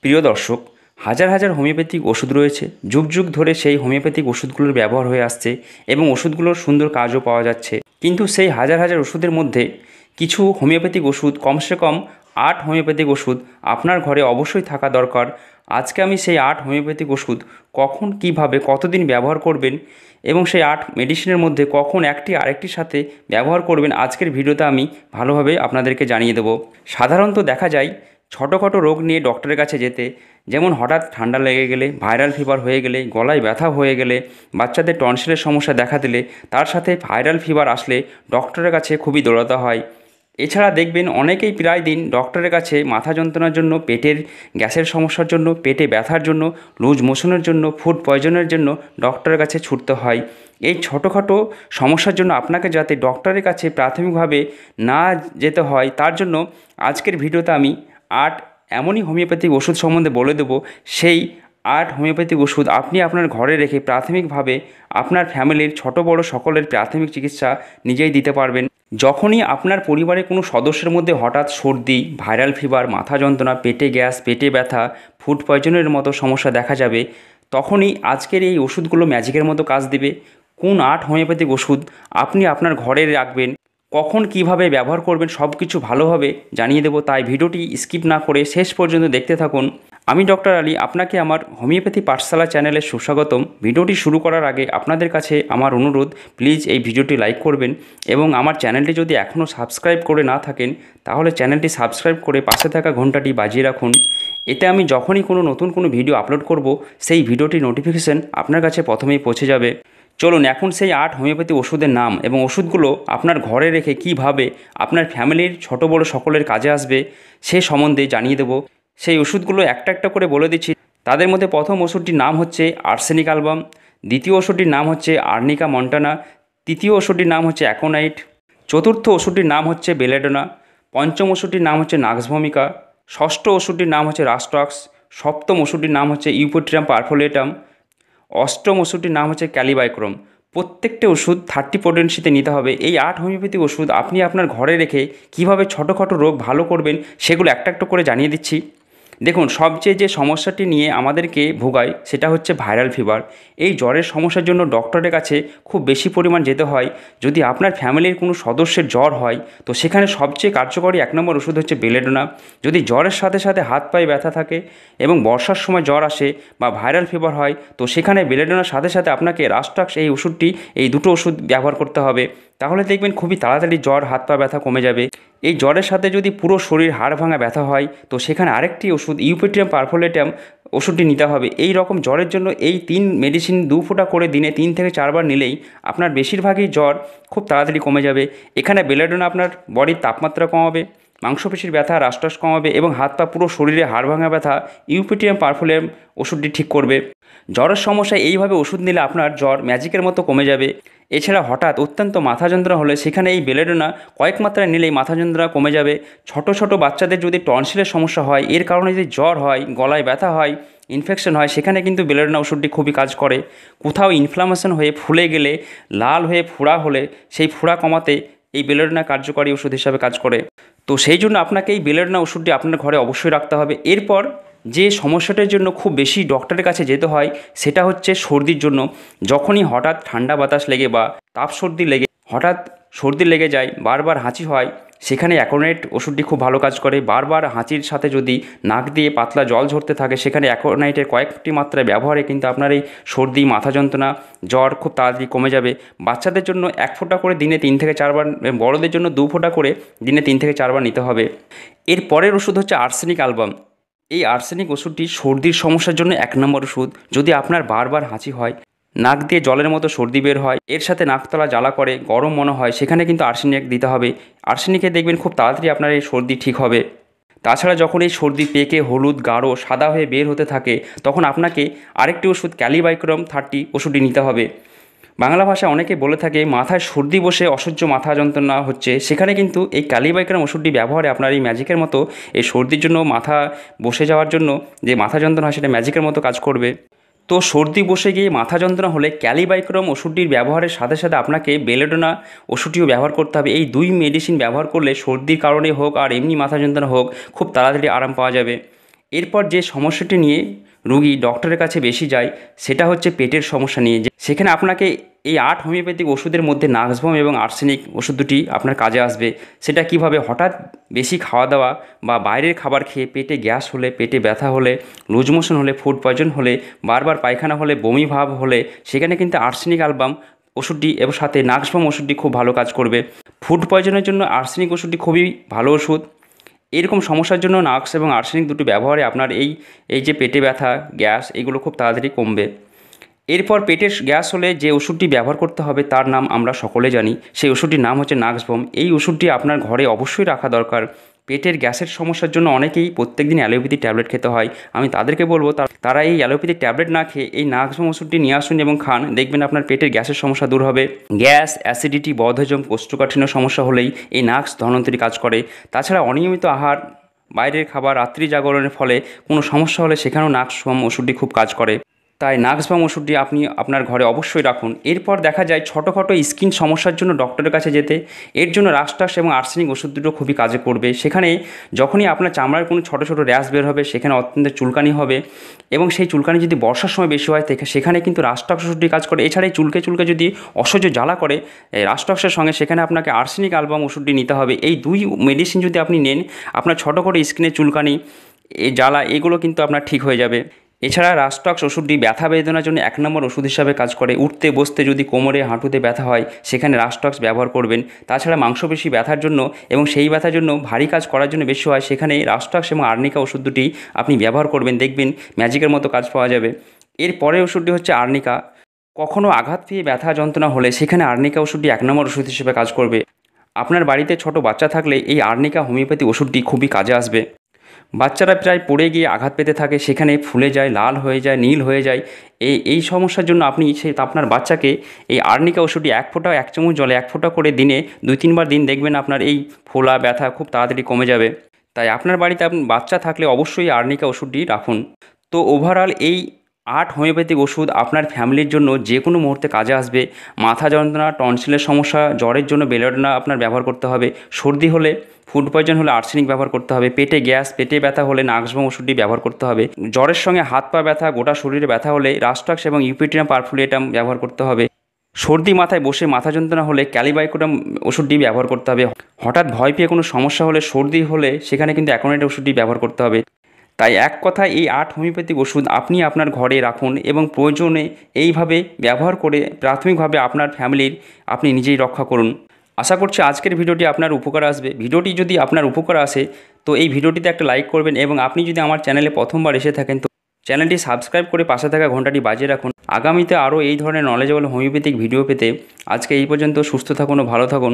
প্রিয় দর্শক, হাজার হাজার হোমিওপ্যাথিক ওষুধ রয়েছে। যুগ যুগ ধরে সেই হোমিওপ্যাথিক ওষুধগুলোর ব্যবহার হয়ে আসছে এবং ওষুধগুলোর সুন্দর কাজও পাওয়া যাচ্ছে। কিন্তু সেই হাজার হাজার ওষুধের মধ্যে কিছু হোমিওপ্যাথিক ওষুধ, কমসে কম 8 হোমিওপ্যাথিক ওষুধ আপনার ঘরে অবশ্যই থাকা দরকার। আজকে আমি সেই 8 হোমিওপ্যাথিক ওষুধ কখন, কিভাবে, কতদিন ব্যবহার করবেন এবং সেই 8 মেডিসিনের মধ্যে কখন একটি আরেকটির সাথে ব্যবহার করবেন, আজকের ভিডিওতে আমি ভালোভাবে আপনাদেরকে জানিয়ে দেব। সাধারণত দেখা যায় ছোটোখাটো রোগ নিয়ে ডক্টরের কাছে যেতে, যেমন হঠাৎ ঠান্ডা লেগে গেলে, ভাইরাল ফিভার হয়ে গেলে, গলায় ব্যথা হয়ে গেলে, বাচ্চাদের টনসিলের সমস্যা দেখা দিলে, তার সাথে ভাইরাল ফিভার আসলে ডক্টরের কাছে খুবই দৌড়াতে হয়। এছাড়া দেখবেন অনেকেই প্রায় দিন ডক্টরের কাছে মাথা যন্ত্রণার জন্য, পেটের গ্যাসের সমস্যার জন্য, পেটে ব্যথার জন্য, লুজ মোশনের জন্য, ফুড পয়জনের জন্য ডক্টরের কাছে ছুটতে হয়। এই ছোটোখাটো সমস্যার জন্য আপনাকে যাতে ডক্টরের কাছে প্রাথমিকভাবে না যেতে হয়, তার জন্য আজকের ভিডিওতে আমি 8 এমনই হোমিওপ্যাথিক ওষুধ সম্বন্ধে বলে দেবো। সেই 8 হোমিওপ্যাথিক ওষুধ আপনি আপনার ঘরে রেখে প্রাথমিকভাবে আপনার ফ্যামিলির ছোট বড় সকলের প্রাথমিক চিকিৎসা নিজেই দিতে পারবেন। যখনই আপনার পরিবারের কোনো সদস্যের মধ্যে হঠাৎ সর্দি, ভাইরাল ফিভার, মাথা যন্ত্রণা, পেটে গ্যাস, পেটে ব্যথা, ফুড পয়জনের মতো সমস্যা দেখা যাবে, তখনই আজকের এই ওষুধগুলো ম্যাজিকের মতো কাজ দিবে। কোন 8 হোমিওপ্যাথিক ওষুধ আপনি আপনার ঘরে রাখবেন, কখন কিভাবে ব্যবহার করবেন, সব কিছু ভালোভাবে জানিয়ে দেবো। তাই ভিডিওটি স্কিপ না করে শেষ পর্যন্ত দেখতে থাকুন। আমি ডক্টর আলী, আপনাকে আমার হোমিওপ্যাথি পাঠশালা চ্যানেলে সুস্বাগতম। ভিডিওটি শুরু করার আগে আপনাদের কাছে আমার অনুরোধ, প্লিজ এই ভিডিওটি লাইক করবেন এবং আমার চ্যানেলটি যদি এখনও সাবস্ক্রাইব করে না থাকেন তাহলে চ্যানেলটি সাবস্ক্রাইব করে পাশে থাকা ঘন্টাটি বাজিয়ে রাখুন। এতে আমি যখনই নতুন কোনো ভিডিও আপলোড করব, সেই ভিডিওটির নোটিফিকেশান আপনার কাছে প্রথমেই পৌঁছে যাবে। চলুন এখন সেই 8 হোমিওপ্যাথি ওষুধের নাম এবং ওষুধগুলো আপনার ঘরে রেখে কিভাবে আপনার ফ্যামিলির ছোট বড় সকলের কাজে আসবে সে সম্বন্ধে জানিয়ে দেব। সেই ওষুধগুলো একটা একটা করে বলে দিচ্ছি। তাদের মধ্যে প্রথম ওষুধটির নাম হচ্ছে আর্সেনিক অ্যালবাম, দ্বিতীয় ওষুধটির নাম হচ্ছে আর্নিকা মন্টানা, তৃতীয় ওষুধটির নাম হচ্ছে অ্যাকোনাইট, চতুর্থ ওষুধটির নাম হচ্ছে বেলেডোনা, পঞ্চম ওষুধটির নাম হচ্ছে নাক্সভমিকা, ষষ্ঠ ওষুধটির নাম হচ্ছে রাস্টক্স, সপ্তম ওষুধটির নাম হচ্ছে ইউপোট্রিয়াম পারফোলেটাম, অষ্টম ওষুধটির নাম হচ্ছে ক্যালিবাইক্রম। প্রত্যেকটা ওষুধ 30 পোটেন্সিতে নিতে হবে। এই 8 হোমিওপ্যাথিক ওষুধ আপনি আপনার ঘরে রেখে কিভাবে ছোটোখাটো রোগ ভালো করবেন সেগুলো একটা একটা করে জানিয়ে দিচ্ছি। দেখুন, সবচেয়ে যে সমস্যাটি নিয়ে আমাদেরকে ভোগায় সেটা হচ্ছে ভাইরাল ফিভার। এই জ্বরের সমস্যার জন্য ডক্টরের কাছে খুব বেশি পরিমাণ যেতে হয়। যদি আপনার ফ্যামিলির কোনো সদস্যের জ্বর হয় তো সেখানে সবচেয়ে কার্যকরী 1 নম্বর ওষুধ হচ্ছে বেলেডোনা। যদি জ্বরের সাথে সাথে হাত পায়ে ব্যথা থাকে এবং বর্ষার সময় জ্বর আসে বা ভাইরাল ফিভার হয় তো সেখানে বেলেডোনার সাথে সাথে আপনাকে রাস্টক্স এই ওষুধটি, এই দুটো ওষুধ ব্যবহার করতে হবে। তাহলে দেখবেন খুবই তাড়াতাড়ি জ্বর, হাত পা ব্যথা কমে যাবে। এই জ্বরের সাথে যদি পুরো শরীর হাড় ভাঙা ব্যথা হয় তো সেখানে আরেকটি ওষুধ ইউপোট্রিয়াম পারফোলেটাম ওষুধটি নিতে হবে। এই রকম জ্বরের জন্য এই 3 মেডিসিন 2 ফোঁটা করে দিনে 3 থেকে 4 বার নিলেই আপনার বেশিরভাগই জ্বর খুব তাড়াতাড়ি কমে যাবে। এখানে বেলেডোনা আপনার বডির তাপমাত্রা কমাবে, মাংসপেশির ব্যথা রাস্টক্স কমাবে এবং হাত পা পুরো শরীরে হাড় ভাঙা ব্যথা ইউপোট্রিয়াম পারফোলেটাম ওষুধটি ঠিক করবে। জ্বরের সমস্যায় এইভাবে ওষুধ নিলে আপনার জ্বর ম্যাজিকের মতো কমে যাবে। এছাড়া হঠাৎ অত্যন্ত মাথা যন্ত্রণা হলে সেখানে এই বেলেডোনা কয়েক মাত্রায় নিলেই মাথা যন্ত্রণা কমে যাবে। ছোট ছোট বাচ্চাদের যদি টনসিলের সমস্যা হয়, এর কারণে যদি জ্বর হয়, গলায় ব্যথা হয়, ইনফেকশন হয়, সেখানে কিন্তু বেলেডোনা ওষুধটি খুবই কাজ করে। কোথাও ইনফ্লামেশন হয়ে ফুলে গেলে, লাল হয়ে ফোড়া হলে সেই ফোড়া কমাতে এই বেলেডোনা কার্যকরী ওষুধ হিসাবে কাজ করে। তো সেই জন্য আপনাকে এই বেলেডোনা ওষুধটি আপনার ঘরে অবশ্যই রাখতে হবে। এরপর যে সমস্যাটার জন্য খুব বেশি ডক্টরের কাছে যেতে হয় সেটা হচ্ছে সর্দির জন্য। যখনই হঠাৎ ঠান্ডা বাতাস লেগে বা তাপ সর্দি লেগে হঠাৎ সর্দি লেগে যায়, বারবার হাঁচি হয়, সেখানে অ্যাকোনাইট ওষুধটি খুব ভালো কাজ করে। বারবার হাঁচির সাথে যদি নাক দিয়ে পাতলা জল ঝরতে থাকে সেখানে অ্যাকোনাইটের কয়েকটি মাত্রায় ব্যবহারে কিন্তু আপনার এই সর্দি, মাথা যন্ত্রণা, জ্বর খুব তাড়াতাড়ি কমে যাবে। বাচ্চাদের জন্য 1 ফোঁটা করে দিনে 3 থেকে 4 বার, বড়দের জন্য 2 ফোঁটা করে দিনে 3 থেকে 4 বার নিতে হবে। এর পরের ওষুধ হচ্ছে আর্সেনিক অ্যালবাম। এই আর্সেনিক ওষুধটি সর্দির সমস্যার জন্য 1 নম্বর ওষুধ। যদি আপনার বারবার হাঁচি হয়, নাক দিয়ে জলের মতো সর্দি বের হয়, এর সাথে নাকতলা জ্বালা করে, গরম মনে হয়, সেখানে কিন্তু আর্সেনিক দিতে হবে। আর্সেনিকে দেখবেন খুব তাড়াতাড়ি আপনার এই সর্দি ঠিক হবে। তাছাড়া যখন এই সর্দি পেকে হলুদ, গাঢ়, সাদা হয়ে বের হতে থাকে তখন আপনাকে আরেকটি ওষুধ ক্যালিবাইক্রম 30 ওষুধটি নিতে হবে। বাংলা ভাষায় অনেকে বলে থাকে মাথায় সর্দি বসে অসহ্য মাথা যন্ত্রণা হচ্ছে, সেখানে কিন্তু এই ক্যালিবাইক্রম ওষুধটি ব্যবহারে আপনার এই ম্যাজিকের মতো এই সর্দির জন্য, মাথা বসে যাওয়ার জন্য যে মাথা যন্ত্রণা হয় সেটা ম্যাজিকের মতো কাজ করবে। তো সর্দি বসে গিয়ে মাথা যন্ত্রণা হলে ক্যালিবাইক্রম ওষুধটির ব্যবহারের সাথে সাথে আপনাকে বেলেডোনা ওষুধটিও ব্যবহার করতে হবে। এই 2 মেডিসিন ব্যবহার করলে সর্দির কারণে হোক আর এমনি মাথা যন্ত্রণা হোক খুব তাড়াতাড়ি আরাম পাওয়া যাবে। এরপর যে সমস্যাটি নিয়ে রোগী ডক্টরের কাছে বেশি যায় সেটা হচ্ছে পেটের সমস্যা নিয়ে। সেখানে আপনাকে এই 8 হোমিওপ্যাথিক ওষুধের মধ্যে নাক্সভম এবং আর্সেনিক ওষুধ দুটি আপনার কাজে আসবে। সেটা কিভাবে, হঠাৎ বেশি খাওয়া দাওয়া বা বাইরের খাবার খেয়ে পেটে গ্যাস হলে, পেটে ব্যথা হলে, লুজ মোশন হলে, ফুড পয়জন হলে, বারবার পায়খানা হলে, বমি ভাব হলে সেখানে কিন্তু আর্সেনিক অ্যালবাম ওষুধটি এবং সাথে নাক্সভম ওষুধটি খুব ভালো কাজ করবে। ফুড পয়জনের জন্য আর্সেনিক ওষুধটি খুবই ভালো ওষুধ। এরকম সমস্যার জন্য নাক্স এবং আর্সেনিক দুটি ব্যবহারে আপনার এই যে পেটে ব্যথা, গ্যাস, এগুলো খুব তাড়াতাড়ি কমবে। এরপর পেটের গ্যাস হলে যে ওষুধটি ব্যবহার করতে হবে তার নাম আমরা সকলে জানি, সেই ওষুধটির নাম হচ্ছে নাক্সভম। এই ওষুধটি আপনার ঘরে অবশ্যই রাখা দরকার। পেটের গ্যাসের সমস্যার জন্য অনেকেই প্রত্যেকদিন অ্যালোপ্যাথি ট্যাবলেট খেতে হয়। আমি তাদেরকে বলবো তারা এই অ্যালোপ্যাথি ট্যাবলেট না খেয়ে এই নাক্সভম ওষুধটি নিয়ে আসুন এবং খান, দেখবেন আপনার পেটের গ্যাসের সমস্যা দূর হবে। গ্যাস, অ্যাসিডিটি, বদহজম, কোষ্ঠকাঠিন্য সমস্যা হলেই এই নাক্স ধন্বন্তরী কাজ করে। তাছাড়া অনিয়মিত আহার, বাইরের খাবার, রাত্রি জাগরণের ফলে কোনো সমস্যা হলে সেখানেও নাক্সভম ওষুধটি খুব কাজ করে। তাই নাক্সভম ওষুধটি আপনি আপনার ঘরে অবশ্যই রাখুন। এরপর দেখা যায় ছোটোখাটো স্কিন সমস্যার জন্য ডক্টরের কাছে যেতে, এর জন্য রাস্টাস এবং আর্সেনিক ওষুধ দুটো খুবই কাজে করবে। সেখানে যখনই আপনার চামড়ার কোনো ছোটো ছোটো র্যাশ বের হবে, সেখানে অত্যন্ত চুলকানি হবে এবং সেই চুলকানি যদি বর্ষার সময় বেশি হয় সেখানে কিন্তু রাস্টাক্স ওষুধটি কাজ করে। এছাড়া এই চুলকে চুলকে যদি অসহ্য জ্বালা করে, রাস্টাক্সের সঙ্গে সেখানে আপনাকে আর্সেনিক অ্যালবাম ওষুধটি নিতে হবে। এই দুই মেডিসিন যদি আপনি নেন, আপনার ছোটোখাটো স্কিনের চুলকানি, এই জ্বালা, এগুলো কিন্তু আপনার ঠিক হয়ে যাবে। এছাড়া রাস্টক্স ওষুধটি ব্যথা বেদনার জন্য 1 নম্বর ওষুধ হিসাবে কাজ করে। উঠতে বসতে যদি কোমরে হাঁটুতে ব্যথা হয় সেখানে রাস্টক্স ব্যবহার করবেন। তাছাড়া মাংসপেশি ব্যথার জন্য এবং সেই ব্যথার জন্য ভারী কাজ করার জন্য বেশি হয়, সেখানে রাস্টক্স এবং আর্নিকা ওষুধ দুটি আপনি ব্যবহার করবেন, দেখবেন ম্যাজিকের মতো কাজ পাওয়া যাবে। এর পরের ওষুধটি হচ্ছে আর্নিকা। কখনও আঘাত পেয়ে ব্যথা যন্ত্রণা হলে সেখানে আর্নিকা ওষুধটি 1 নম্বর ওষুধ হিসেবে কাজ করবে। আপনার বাড়িতে ছোট বাচ্চা থাকলে এই আর্নিকা হোমিওপ্যাথি ওষুধটি খুবই কাজে আসবে। বাচ্চারা প্রায় পড়ে গিয়ে আঘাত পেতে থাকে, সেখানে ফুলে যায়, লাল হয়ে যায়, নীল হয়ে যায়। এই সমস্যার জন্য আপনি আপনার বাচ্চাকে এই আর্নিকা ওষুধটি 1 ফোঁটা, 1 চামচ জলে 1 ফোঁটা করে দিনে 2-3 বার দিন, দেখবেন আপনার এই ফোলা ব্যথা খুব তাড়াতাড়ি কমে যাবে। তাই আপনার বাড়িতে বাচ্চা থাকলে অবশ্যই আর্নিকা ওষুধটি রাখুন। তো ওভারঅল এই 8 হোমিওপ্যাথিক ওষুধ আপনার ফ্যামিলির জন্য যে কোনো মুহূর্তে কাজে আসবে। মাথা যন্ত্রণা, টনসিলের সমস্যা, জ্বরের জন্য বেলেডোনা আপনার ব্যবহার করতে হবে। সর্দি হলে, ফুড পয়জন হলে আর্সেনিক ব্যবহার করতে হবে। পেটে গ্যাস, পেটে ব্যথা হলে নাক্সভম ওষুধটি ব্যবহার করতে হবে। জ্বরের সঙ্গে হাত পা ব্যথা, গোটা শরীরে ব্যথা হলে রাস্টাক্স এবং ইউপিট্রিয়াম পারফুলিয়েটাম ব্যবহার করতে হবে। সর্দি মাথায় বসে মাথা যন্ত্রণা হলে ক্যালিবাইকোডাম ওষুধটি ব্যবহার করতে হবে। হঠাৎ ভয় পেয়ে কোনো সমস্যা হলে, সর্দি হলে সেখানে কিন্তু অ্যাকোনাইট ওষুধটি ব্যবহার করতে হবে। তাই এক কথায় এই 8 হোমিওপ্যাথিক ওষুধ আপনি আপনার ঘরে রাখুন এবং প্রয়োজনে এইভাবে ব্যবহার করে প্রাথমিকভাবে আপনার ফ্যামিলির আপনি নিজেই রক্ষা করুন। আশা করছি আজকের ভিডিওটি আপনার উপকার আসবে। ভিডিওটি যদি আপনার উপকার আসে তো এই ভিডিওটিতে একটা লাইক করবেন এবং আপনি যদি আমার চ্যানেলে প্রথমবার এসে থাকেন তো চ্যানেলটি সাবস্ক্রাইব করে পাশে থাকা ঘন্টাটি বাজিয়ে রাখুন। আগামীতে আরও এই ধরনের নলেজেবল হোমিওপ্যাথিক ভিডিও পেতে আজকে এই পর্যন্ত। সুস্থ থাকুন ও ভালো থাকুন।